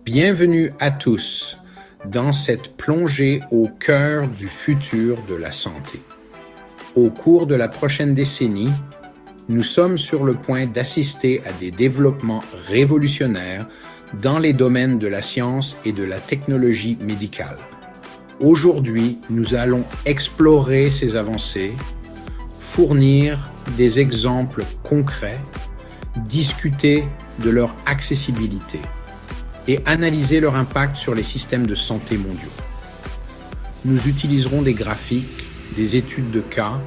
Bienvenue à tous dans cette plongée au cœur du futur de la santé. Au cours de la prochaine décennie, nous sommes sur le point d'assister à des développements révolutionnaires dans les domaines de la science et de la technologie médicale. Aujourd'hui, nous allons explorer ces avancées, fournir des exemples concrets, discuter de leur accessibilité et analyser leur impact sur les systèmes de santé mondiaux. Nous utiliserons des graphiques, des études de cas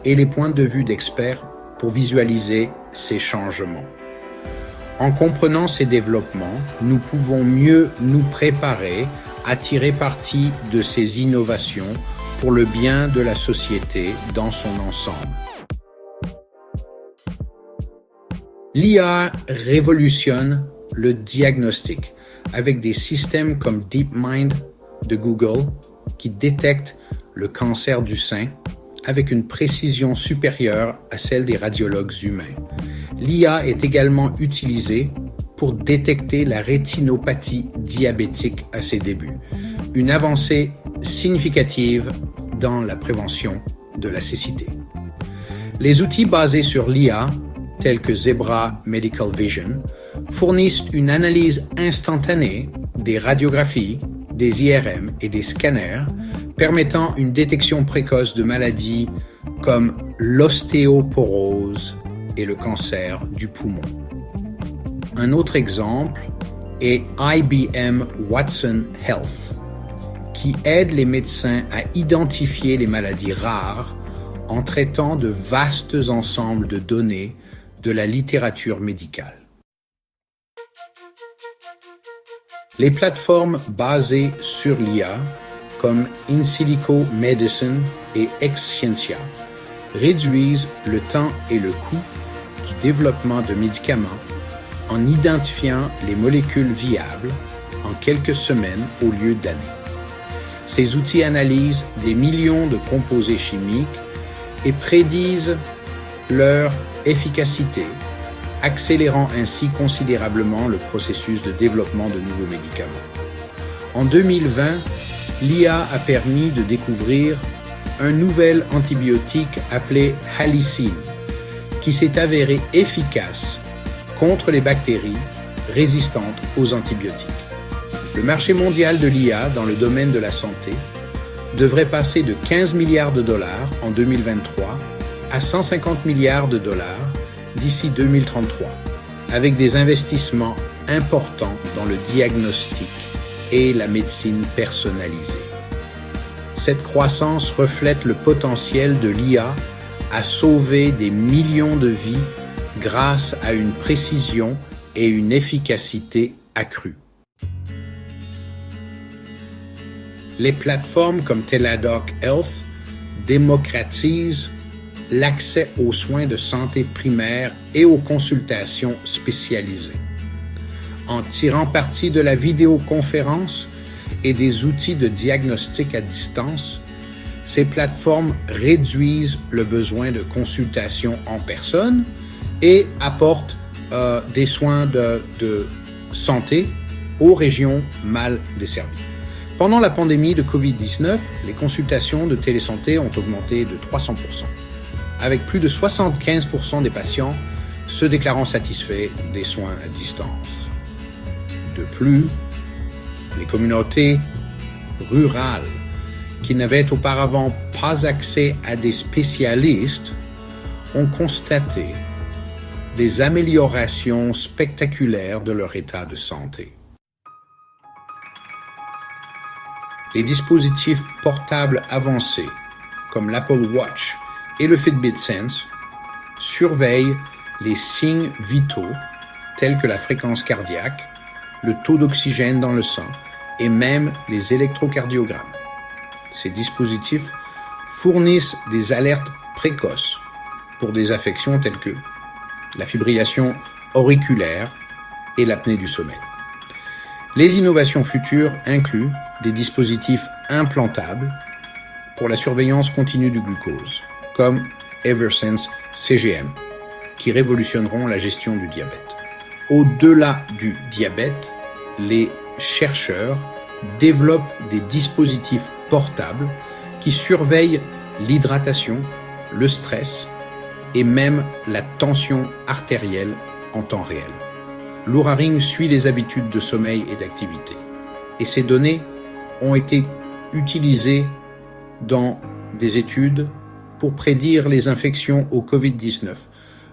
et les points de vue d'experts pour visualiser ces changements. En comprenant ces développements, nous pouvons mieux nous préparer à tirer parti de ces innovations pour le bien de la société dans son ensemble. L'IA révolutionne le diagnostic avec des systèmes comme DeepMind de Google qui détectent le cancer du sein avec une précision supérieure à celle des radiologues humains. L'IA est également utilisée pour détecter la rétinopathie diabétique à ses débuts, une avancée significative dans la prévention de la cécité. Les outils basés sur l'IA, tels que Zebra Medical Vision, fournissent une analyse instantanée des radiographies, des IRM et des scanners, permettant une détection précoce de maladies comme l'ostéoporose et le cancer du poumon. Un autre exemple est IBM Watson Health, qui aide les médecins à identifier les maladies rares en traitant de vastes ensembles de données de la littérature médicale. Les plateformes basées sur l'IA, comme InSilico Medicine et Exscientia, réduisent le temps et le coût du développement de médicaments en identifiant les molécules viables en quelques semaines au lieu d'années. Ces outils analysent des millions de composés chimiques et prédisent leur efficacité, accélérant ainsi considérablement le processus de développement de nouveaux médicaments. En 2020, l'IA a permis de découvrir un nouvel antibiotique appelé Halicine, qui s'est avéré efficace contre les bactéries résistantes aux antibiotiques. Le marché mondial de l'IA dans le domaine de la santé devrait passer de 15 milliards de dollars en 2023 à 150 milliards de dollars d'ici 2033, avec des investissements importants dans le diagnostic et la médecine personnalisée. Cette croissance reflète le potentiel de l'IA à sauver des millions de vies grâce à une précision et une efficacité accrues. Les plateformes comme Teladoc Health démocratisent l'accès aux soins de santé primaire et aux consultations spécialisées. En tirant parti de la vidéoconférence et des outils de diagnostic à distance, ces plateformes réduisent le besoin de consultations en personne et apportent des soins de santé aux régions mal desservies. Pendant la pandémie de COVID-19, les consultations de télésanté ont augmenté de 300%, avec plus de 75% des patients se déclarant satisfaits des soins à distance. De plus, les communautés rurales qui n'avaient auparavant pas accès à des spécialistes ont constaté des améliorations spectaculaires de leur état de santé. Les dispositifs portables avancés, comme l'Apple Watch et le Fitbit Sense, surveillent les signes vitaux tels que la fréquence cardiaque, le taux d'oxygène dans le sang et même les électrocardiogrammes. Ces dispositifs fournissent des alertes précoces pour des affections telles que la fibrillation auriculaire et l'apnée du sommeil. Les innovations futures incluent des dispositifs implantables pour la surveillance continue du glucose, comme Eversense CGM, qui révolutionneront la gestion du diabète. Au-delà du diabète, les chercheurs développent des dispositifs portables qui surveillent l'hydratation, le stress et même la tension artérielle en temps réel. l'Oura Ring suit les habitudes de sommeil et d'activité. Et ces données ont été utilisées dans des études pour prédire les infections au Covid-19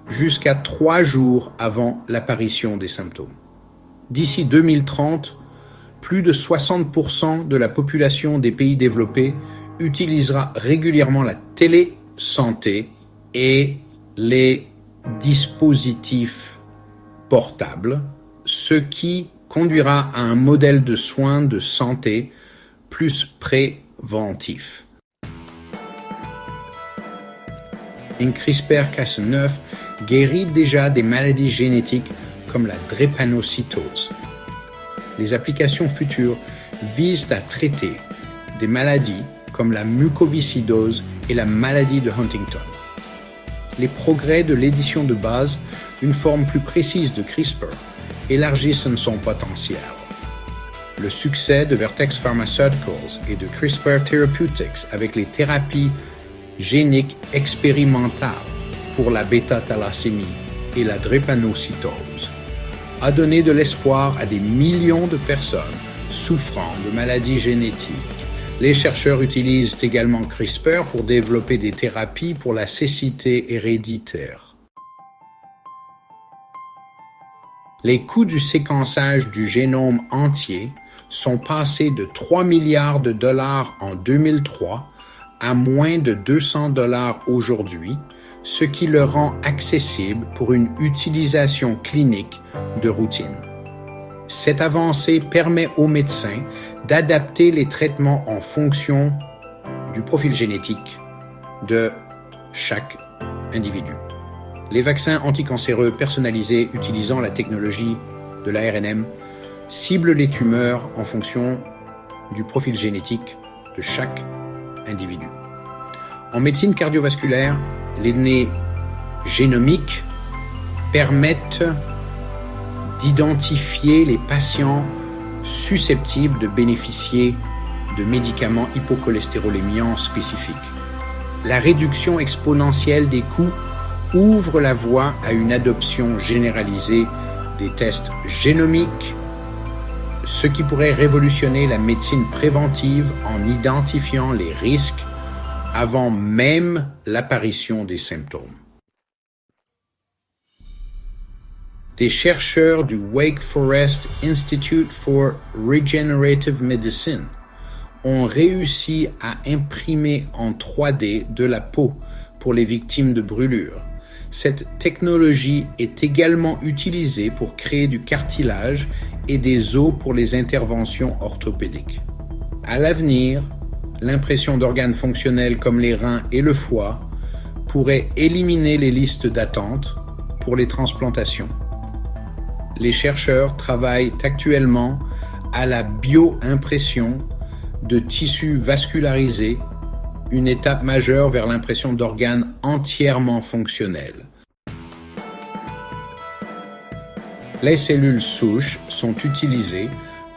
jusqu'à 3 jours avant l'apparition des symptômes. D'ici 2030, plus de 60% de la population des pays développés utilisera régulièrement la télésanté et les dispositifs portables, ce qui conduira à un modèle de soins de santé plus préventif. Une CRISPR-Cas9 guérit déjà des maladies génétiques comme la drépanocytose. Les applications futures visent à traiter des maladies comme la mucoviscidose et la maladie de Huntington. Les progrès de l'édition de base, une forme plus précise de CRISPR, élargissent son potentiel. Le succès de Vertex Pharmaceuticals et de CRISPR Therapeutics avec les thérapies géniques expérimentales pour la bêta-thalassémie et la drépanocytose a donné de l'espoir à des millions de personnes souffrant de maladies génétiques. Les chercheurs utilisent également CRISPR pour développer des thérapies pour la cécité héréditaire. Les coûts du séquençage du génome entier sont passés de 3 milliards de dollars en 2003 à moins de 200 dollars aujourd'hui, ce qui le rend accessible pour une utilisation clinique de routine. Cette avancée permet aux médecins d'adapter les traitements en fonction du profil génétique de chaque individu. Les vaccins anticancéreux personnalisés utilisant la technologie de l'ARNM ciblent les tumeurs en fonction du profil génétique de chaque individu. En médecine cardiovasculaire, les données génomiques permettent d'identifier les patients susceptibles de bénéficier de médicaments hypocholestérolémiants spécifiques. La réduction exponentielle des coûts ouvre la voie à une adoption généralisée des tests génomiques, ce qui pourrait révolutionner la médecine préventive en identifiant les risques avant même l'apparition des symptômes. Des chercheurs du Wake Forest Institute for Regenerative Medicine ont réussi à imprimer en 3D de la peau pour les victimes de brûlures. Cette technologie est également utilisée pour créer du cartilage et des os pour les interventions orthopédiques. À l'avenir, l'impression d'organes fonctionnels comme les reins et le foie pourrait éliminer les listes d'attente pour les transplantations. Les chercheurs travaillent actuellement à la bioimpression de tissus vascularisés, une étape majeure vers l'impression d'organes entièrement fonctionnels. Les cellules souches sont utilisées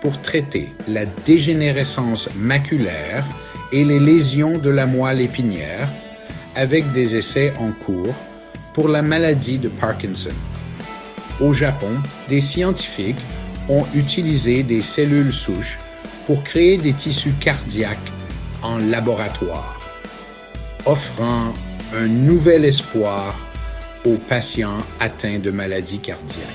pour traiter la dégénérescence maculaire et les lésions de la moelle épinière, avec des essais en cours pour la maladie de Parkinson. Au Japon, des scientifiques ont utilisé des cellules souches pour créer des tissus cardiaques en laboratoire, offrant un nouvel espoir aux patients atteints de maladies cardiaques.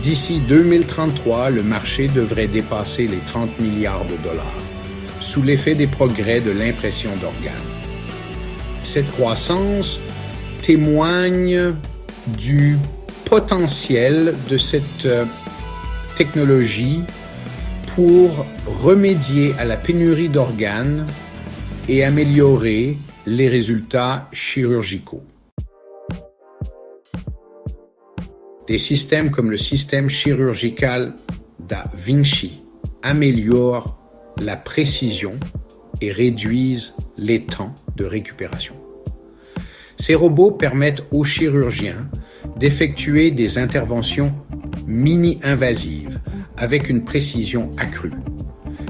D'ici 2033, le marché devrait dépasser les 30 milliards de dollars, sous l'effet des progrès de l'impression d'organes. Cette croissance témoigne du potentiel de cette technologie pour remédier à la pénurie d'organes et améliorer les résultats chirurgicaux. Des systèmes comme le système chirurgical Da Vinci améliorent la précision et réduisent les temps de récupération. Ces robots permettent aux chirurgiens d'effectuer des interventions mini-invasives avec une précision accrue.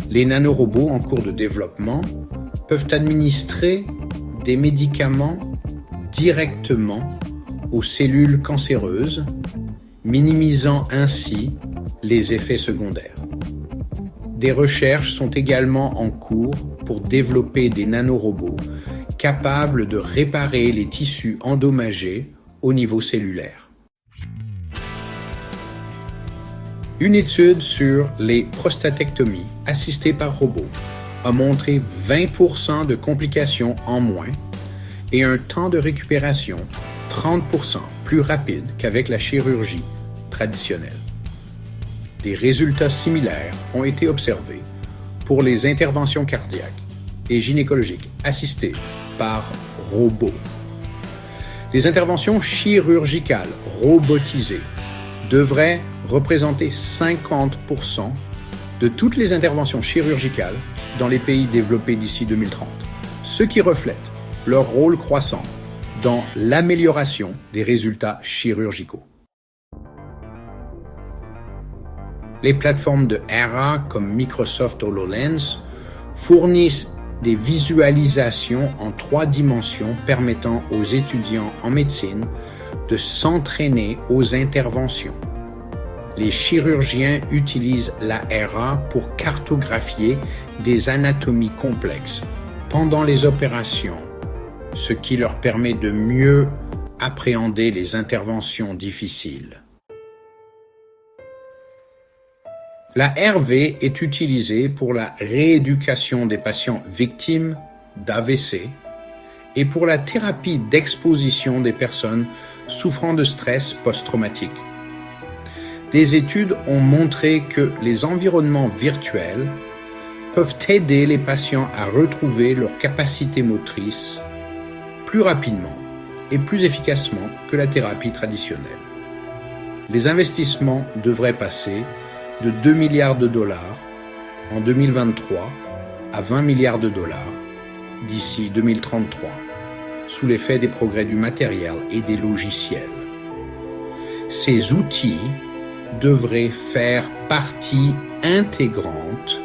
Les nanorobots en cours de développement peuvent administrer des médicaments directement aux cellules cancéreuses, minimisant ainsi les effets secondaires. Des recherches sont également en cours pour développer des nanorobots capables de réparer les tissus endommagés au niveau cellulaire. Une étude sur les prostatectomies assistées par robot a montré 20% de complications en moins et un temps de récupération 30% plus rapide qu'avec la chirurgie traditionnelle. Des résultats similaires ont été observés pour les interventions cardiaques et gynécologiques assistées par robots. Les interventions chirurgicales robotisées devraient représenter 50% de toutes les interventions chirurgicales dans les pays développés d'ici 2030, ce qui reflète leur rôle croissant dans l'amélioration des résultats chirurgicaux. Les plateformes de ARA comme Microsoft HoloLens fournissent des visualisations en 3 dimensions permettant aux étudiants en médecine de s'entraîner aux interventions. Les chirurgiens utilisent la ARA pour cartographier des anatomies complexes pendant les opérations, ce qui leur permet de mieux appréhender les interventions difficiles. La RV est utilisée pour la rééducation des patients victimes d'AVC et pour la thérapie d'exposition des personnes souffrant de stress post-traumatique. Des études ont montré que les environnements virtuels peuvent aider les patients à retrouver leur capacité motrice plus rapidement et plus efficacement que la thérapie traditionnelle. Les investissements devraient passer de 2 milliards de dollars en 2023 à 20 milliards de dollars d'ici 2033, sous l'effet des progrès du matériel et des logiciels. Ces outils devraient faire partie intégrante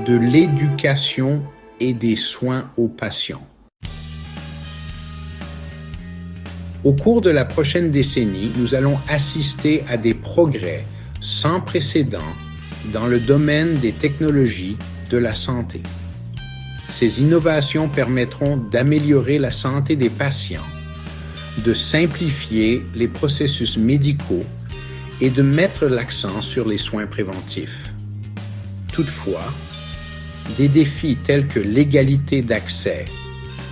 de l'éducation et des soins aux patients. Au cours de la prochaine décennie, nous allons assister à des progrès sans précédent dans le domaine des technologies de la santé. Ces innovations permettront d'améliorer la santé des patients, de simplifier les processus médicaux et de mettre l'accent sur les soins préventifs. Toutefois, des défis tels que l'égalité d'accès,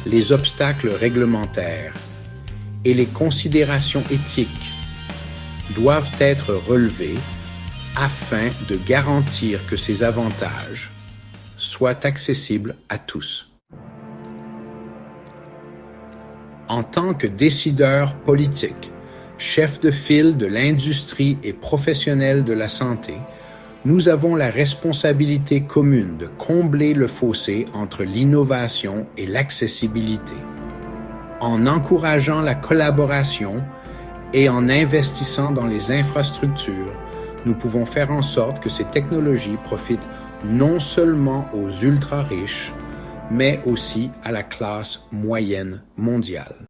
les obstacles réglementaires et les considérations éthiques doivent être relevés afin de garantir que ces avantages soient accessibles à tous. En tant que décideurs politiques, chefs de file de l'industrie et professionnels de la santé, nous avons la responsabilité commune de combler le fossé entre l'innovation et l'accessibilité. En encourageant la collaboration et en investissant dans les infrastructures, nous pouvons faire en sorte que ces technologies profitent non seulement aux ultra-riches, mais aussi à la classe moyenne mondiale.